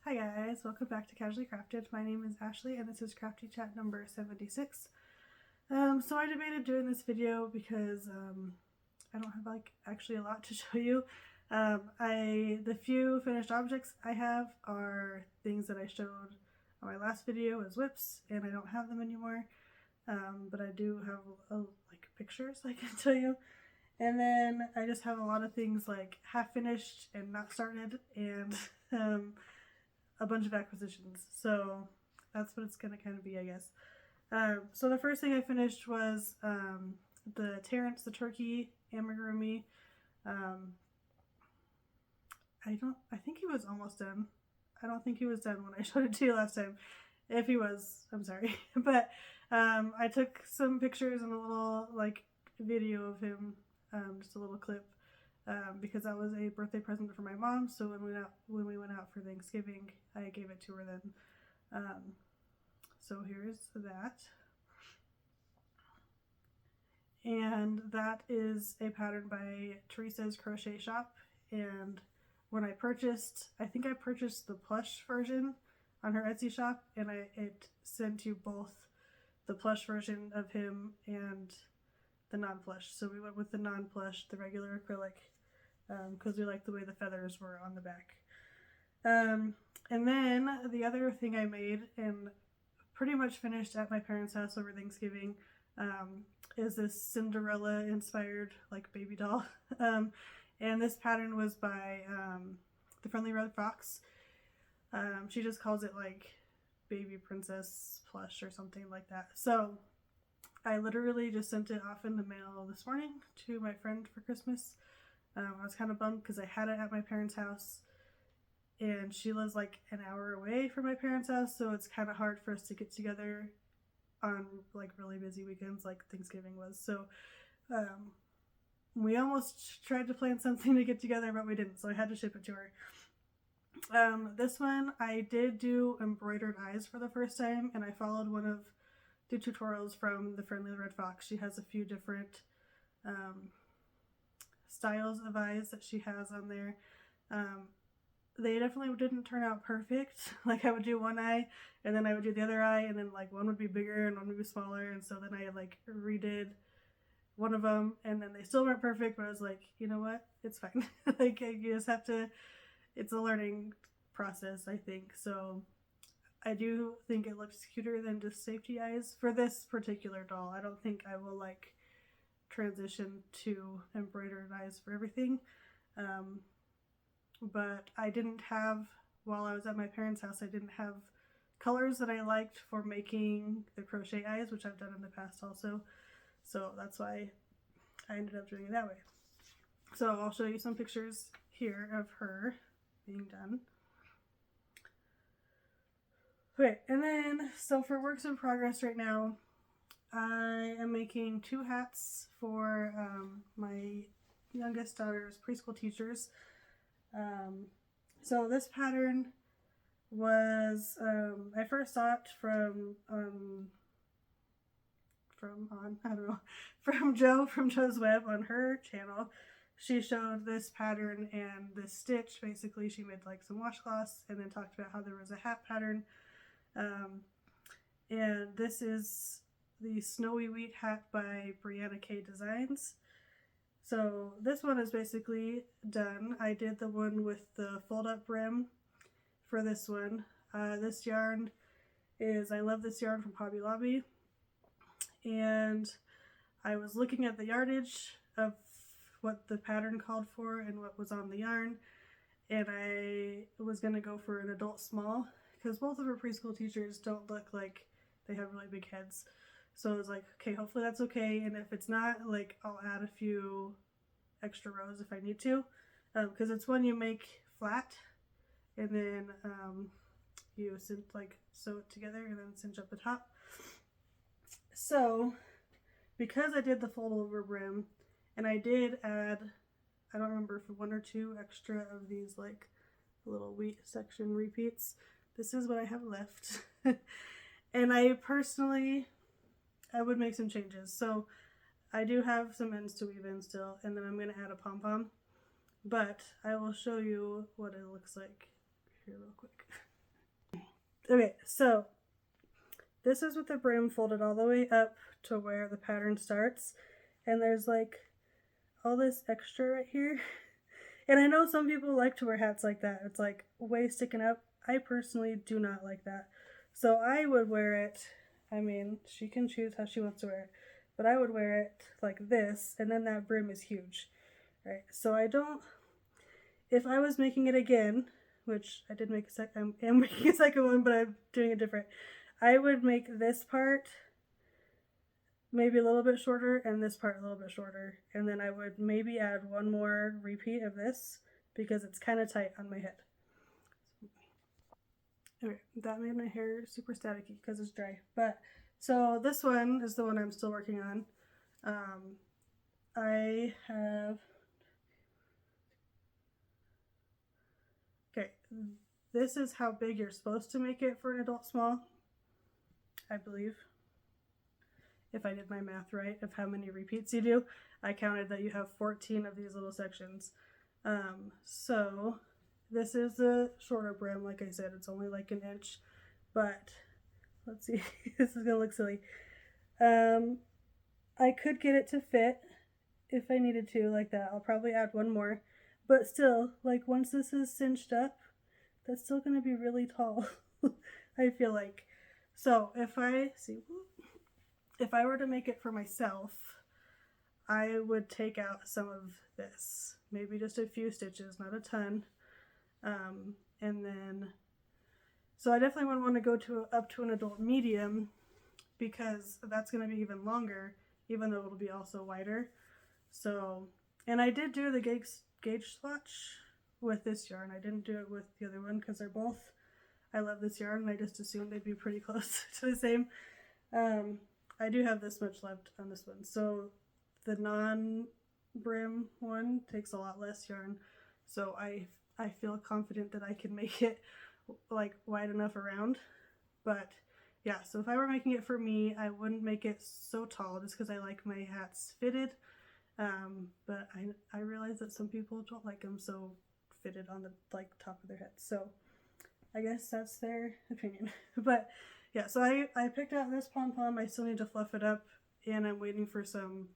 Hi guys, welcome back to Casually Crafted. My name is Ashley and this is Crafty Chat number 76. So I debated doing this video because I don't have actually a lot to show you. The few finished objects I have are things that I showed on my last video as whips, and I don't have them anymore. But I do have pictures I can tell you. And then I just have a lot of things like half finished and not started, and a bunch of acquisitions. So that's what it's gonna kind of be, I guess. So the first thing I finished was the Terrence the Turkey amigurumi. I think he was almost done. I don't think he was done when I showed it to you last time. If he was, I'm sorry. But I took some pictures and a little video of him, just a little clip, because that was a birthday present for my mom. So when we went out for Thanksgiving, I gave it to her then. So here's that. And that is a pattern by Teresa's Crochet Shop. And when I think I purchased the plush version on her Etsy shop, and it sent you both the plush version of him and the non-plush. So we went with the non-plush, the regular acrylic, because we liked the way the feathers were on the back. And then the other thing I made and pretty much finished at my parents' house over Thanksgiving is this Cinderella inspired baby doll. And this pattern was by the Friendly Red Fox. She just calls it baby princess plush or something like that. So I literally just sent it off in the mail this morning to my friend for Christmas. I was kind of bummed because I had it at my parents' house, and she lives an hour away from my parents' house, so it's kind of hard for us to get together on really busy weekends like Thanksgiving was. So we almost tried to plan something to get together, but we didn't, so I had to ship it to her. This one I did do embroidered eyes for the first time, and I followed one of the tutorials from the Friendly Red Fox. She has a few different styles of eyes that she has on there. They definitely didn't turn out perfect. I would do one eye and then I would do the other eye, and then one would be bigger and one would be smaller, and so then I redid one of them, and then they still weren't perfect, but I was like, you know what, it's fine. You just have to, it's a learning process, I think. So I do think it looks cuter than just safety eyes for this particular doll. I don't think I will transition to embroidered eyes for everything. But I didn't have, while I was at my parents' house, I didn't have colors that I liked for making the crochet eyes, which I've done in the past also. So that's why I ended up doing it that way. So I'll show you some pictures here of her being done. Okay, and then, so for works in progress right now, I am making 2 hats for my youngest daughter's preschool teachers. So this pattern was, I first saw it from Jo from Jo's Web on her channel. She showed this pattern and this stitch. Basically, she made some washcloths and then talked about how there was a hat pattern. And this is the Snowy Wheat hat by Brianna K Designs. So this one is basically done. I did the one with the fold-up brim for this one. This yarn is, I love this yarn from Hobby Lobby. And I was looking at the yardage of what the pattern called for and what was on the yarn. And I was going to go for an adult small, because both of her preschool teachers don't look like they have really big heads. So I was like, okay, hopefully that's okay. And if it's not, I'll add a few extra rows if I need to. Because it's one you make flat, and then you sew it together and then cinch up the top. So because I did the fold over brim, and I did add, I don't remember if 1 or 2 extra of these little wheat section repeats, this is what I have left. And I would make some changes. So I do have some ends to weave in still, and then I'm going to add a pom-pom. But I will show you what it looks like here real quick. Okay, so this is with the brim folded all the way up to where the pattern starts. And there's like all this extra right here. And I know some people like to wear hats like that. It's like way sticking up. I personally do not like that. So I would wear it. I mean, she can choose how she wants to wear it. But I would wear it like this, and then that brim is huge. Right? So I don't. If I was making it again, which I did make a second, I'm making a second one, but I'm doing it different. I would make this part maybe a little bit shorter and this part a little bit shorter. And then I would maybe add one more repeat of this because it's kind of tight on my head. Okay, that made my hair super staticky because it's dry. But so this one is the one I'm still working on. I have. Okay, this is how big you're supposed to make it for an adult small, I believe. If I did my math right, of how many repeats you do, I counted that you have 14 of these little sections. So this is the shorter brim, like I said, it's only like an inch, but let's see, this is gonna look silly. I could get it to fit if I needed to, like that. I'll probably add one more, but still, like once this is cinched up, that's still gonna be really tall, I feel like. So if I were to make it for myself, I would take out some of this, maybe just a few stitches, not a ton. And then, so I definitely would want to go up to an adult medium because that's going to be even longer, even though it'll be also wider. So, and I did do the gauge swatch with this yarn. I didn't do it with the other one because I love this yarn and I just assumed they'd be pretty close to the same. I do have this much left on this one. So the non-brim one takes a lot less yarn. So I feel confident that I can make it like wide enough around. But yeah, so if I were making it for me, I wouldn't make it so tall just because I like my hats fitted. But I realize that some people don't like them so fitted on the like top of their heads. So I guess that's their opinion. But yeah, so I picked out this pom-pom. I still need to fluff it up, and I'm waiting for some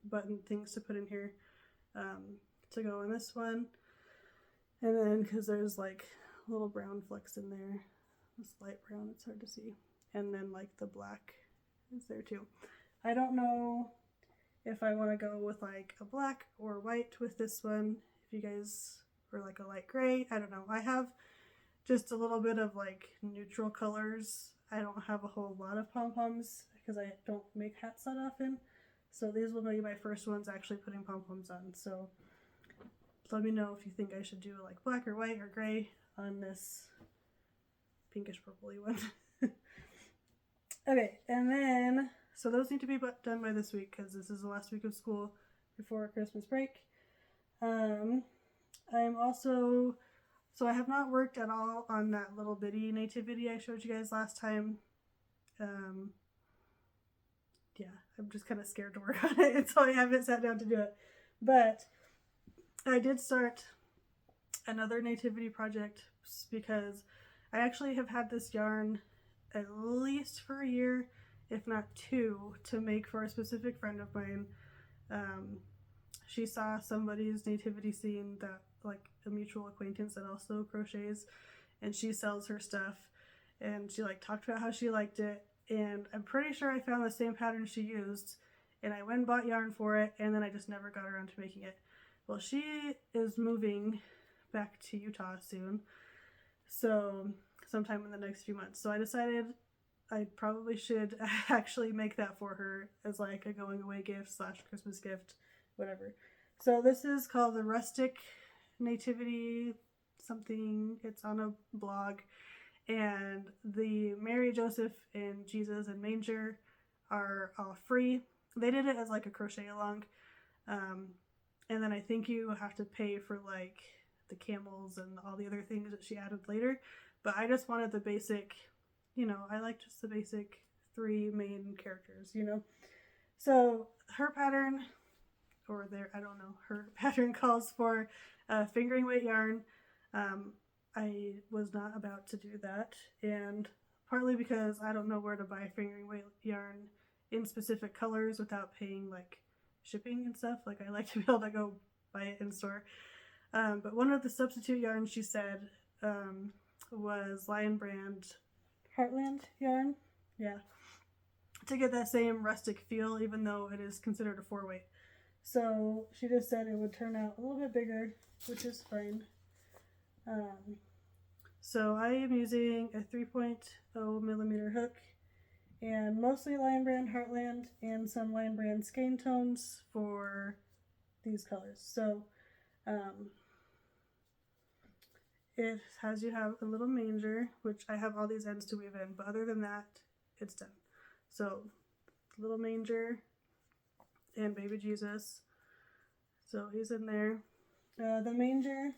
button things to put in here to go in this one. And then, because there's like little brown flecks in there, this light brown, it's hard to see. And then like the black is there too. I don't know if I want to go with like a black or white with this one. If you guys were like a light gray, I don't know. I have just a little bit of like neutral colors. I don't have a whole lot of pom-poms because I don't make hats that often. So these will be my first ones actually putting pom-poms on. So let me know if you think I should do like black or white or gray on this pinkish purpley one. Okay, and then, so those need to be done by this week because this is the last week of school before Christmas break. I'm also, so I have not worked at all on that little bitty nativity I showed you guys last time. Yeah, I'm just kind of scared to work on it, and so I haven't sat down to do it. But I did start another nativity project because I actually have had this yarn at least for a year, if not two, to make for a specific friend of mine. She saw somebody's nativity scene, that like a mutual acquaintance that also crochets, and she sells her stuff, and she like talked about how she liked it, and I'm pretty sure I found the same pattern she used, and I went and bought yarn for it, and then I just never got around to making it. Well, she is moving back to Utah soon, so sometime in the next few months. So I decided I probably should actually make that for her as like a going away gift / Christmas gift, whatever. So this is called the Rustic Nativity something. It's on a blog, and the Mary, Joseph, and Jesus and Manger are all free. They did it as like a crochet along, and then I think you have to pay for like the camels and all the other things that she added later. But I just wanted the basic, I like just the basic 3 main characters, So her pattern, her pattern calls for fingering weight yarn. I was not about to do that, and partly because I don't know where to buy fingering weight yarn in specific colors without paying like shipping and stuff. Like I like to be able to go buy it in store. But one of the substitute yarns she said was Lion Brand Heartland yarn. Yeah. To get that same rustic feel, even though it is considered a 4-weight. So she just said it would turn out a little bit bigger, which is fine. So I am using a 3.0 millimeter hook and mostly Lion Brand Heartland and some Lion Brand Skein tones for these colors. So it has you have a little manger, which I have all these ends to weave in, but other than that, it's done. So little manger and baby Jesus. So he's in there. The manger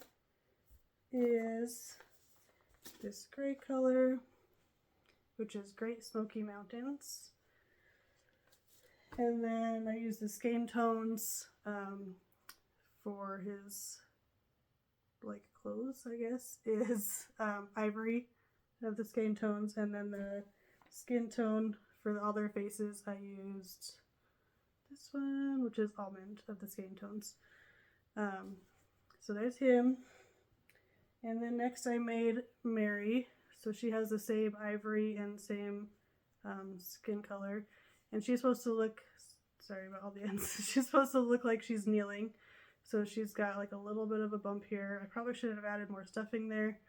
is this gray color, which is Great Smoky Mountains. And then I use the skein tones for his like clothes, I guess, is ivory of the skein tones, and then the skin tone for all their faces I used this one, which is almond of the skein tones. So there's him. And then next I made Mary. So she has the same ivory and same skin color. And she's supposed to look, sorry about all the ends, she's supposed to look like she's kneeling. So she's got like a little bit of a bump here. I probably should have added more stuffing there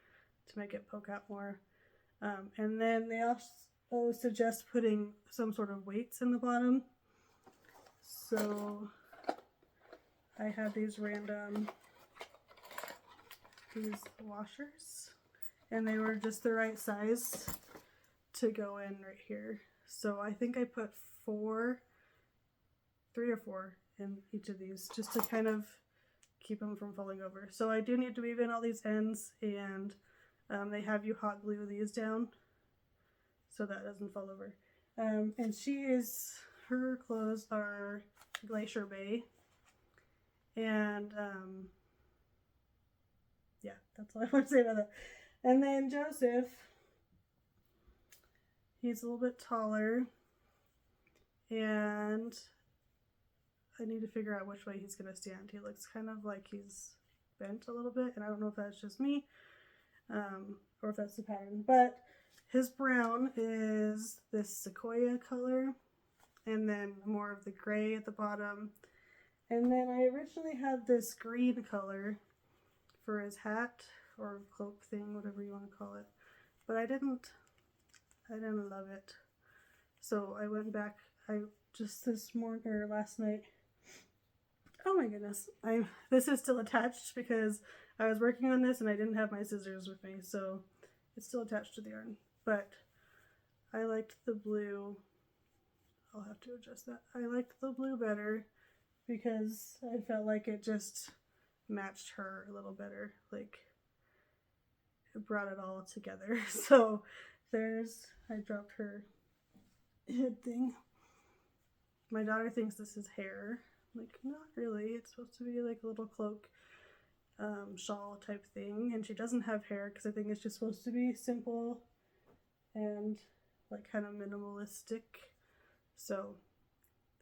to make it poke out more. And then they also suggest putting some sort of weights in the bottom. So I have these washers, and they were just the right size to go in right here. So I think I put 3 or 4 in each of these just to kind of keep them from falling over. So I do need to weave in all these ends, and they have you hot glue these down so that doesn't fall over. And her clothes are Glacier Bay, and yeah, that's all I want to say about that. And then Joseph, he's a little bit taller, and I need to figure out which way he's going to stand. He looks kind of like he's bent a little bit, and I don't know if that's just me or if that's the pattern. But his brown is this sequoia color, and then more of the gray at the bottom. And then I originally had this green color for his hat or cloak thing, whatever you want to call it. But I didn't love it. So I went back, just this morning or last night. Oh my goodness. This is still attached because I was working on this and I didn't have my scissors with me, so it's still attached to the yarn. But I liked the blue. I'll have to adjust that. I liked the blue better because I felt like it just matched her a little better. Like, it brought it all together. So I dropped her head thing. My daughter thinks this is hair. Like, not really. It's supposed to be like a little cloak, shawl type thing. And she doesn't have hair because I think it's just supposed to be simple and like kind of minimalistic. So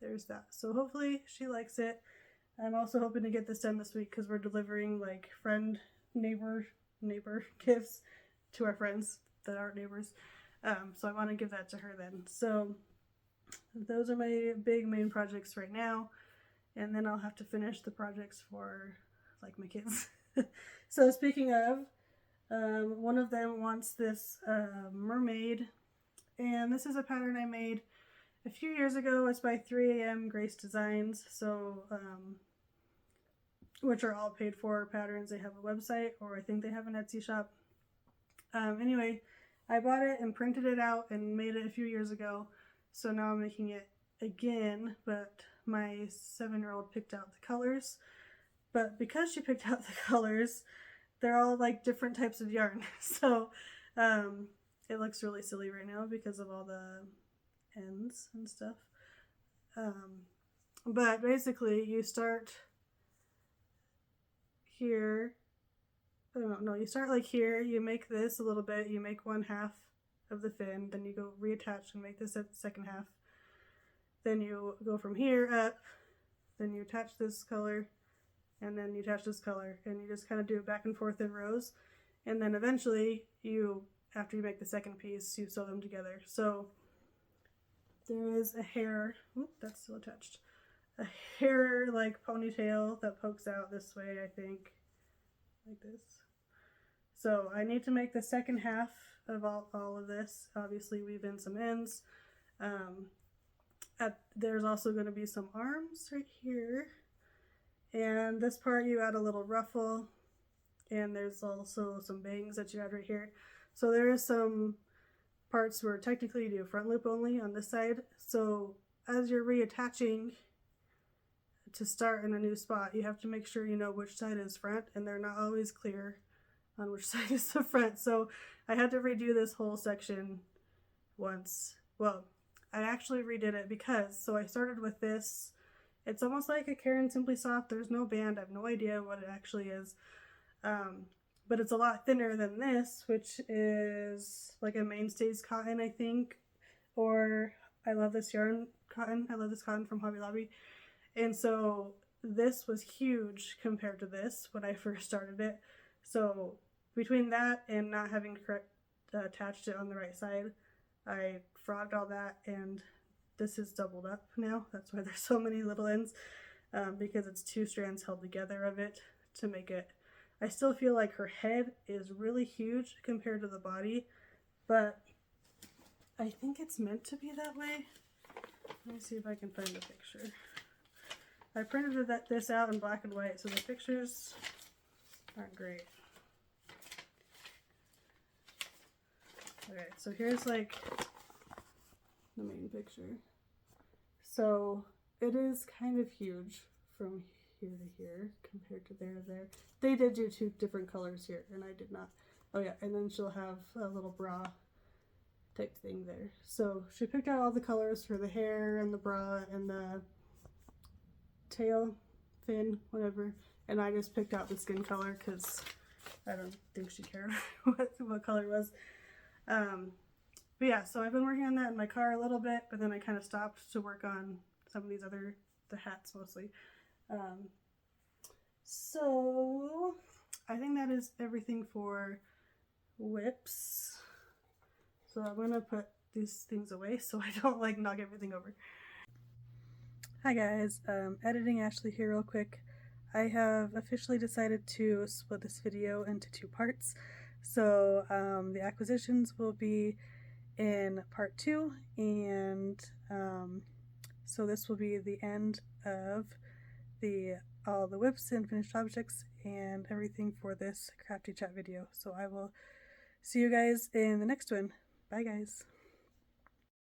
there's that. So hopefully she likes it. I'm also hoping to get this done this week because we're delivering like neighbor gifts to our friends that aren't neighbors. So I want to give that to her then. So those are my big main projects right now. And then I'll have to finish the projects for like my kids. So speaking of, one of them wants this mermaid. And this is a pattern I made a few years ago. It's by 3am Grace Designs. So, which are all paid for patterns. They have a website, or I think they have an Etsy shop. Anyway, I bought it and printed it out and made it a few years ago. So now I'm making it again, but my 7-year-old picked out the colors. But because she picked out the colors, they're all like different types of yarn. So it looks really silly right now because of all the ends and stuff. But basically you start here I don't know, you start like here, you make this a little bit, you make one half of the fin, then you go reattach and make this second half. Then you go from here up, then you attach this color, and then you attach this color, and you just kind of do it back and forth in rows. And then eventually, after you make the second piece, you sew them together. So there is a hair, that's still attached, a hair like ponytail that pokes out this way, I think, like this. So I need to make the second half of all of this, obviously weave in some ends. There's also going to be some arms right here, and this part you add a little ruffle, and there's also some bangs that you add right here. So there is some parts where technically you do a front loop only on this side. So as you're reattaching to start in a new spot, you have to make sure you know which side is front, and they're not always clear on which side is the front. So I had to redo this whole section once. Well, I actually redid it because, so I started with this. It's almost like a Karen Simply Soft. There's no band. I have no idea what it actually is. But it's a lot thinner than this, which is like a Mainstays cotton, I think. Or I love this yarn cotton. I love this cotton from Hobby Lobby. And so this was huge compared to this when I first started it. So between that and not having attached it on the right side, I frogged all that, and this is doubled up now. That's why there's so many little ends, because it's two strands held together of it to make it. I still feel like her head is really huge compared to the body, but I think it's meant to be that way. Let me see if I can find a picture. I printed this out in black and white, so the pictures aren't great. Okay, so here's like the main picture. So it is kind of huge from here to here compared to there to there. They did do two different colors here, and I did not. Oh yeah, and then she'll have a little bra type thing there. So she picked out all the colors for the hair and the bra and the tail, fin, whatever. And I just picked out the skin color because I don't think she cared what color it was. But yeah, so I've been working on that in my car a little bit, but then I kind of stopped to work on some of these the hats mostly. So I think that is everything for whips. So I'm gonna put these things away so I don't like knock everything over. Hi guys, editing Ashley here real quick. I have officially decided to split this video into two parts. So the acquisitions will be in part 2, and so this will be the end of all the whips and finished objects and everything for this Crafty Chat video. So I will see you guys in the next one. Bye guys.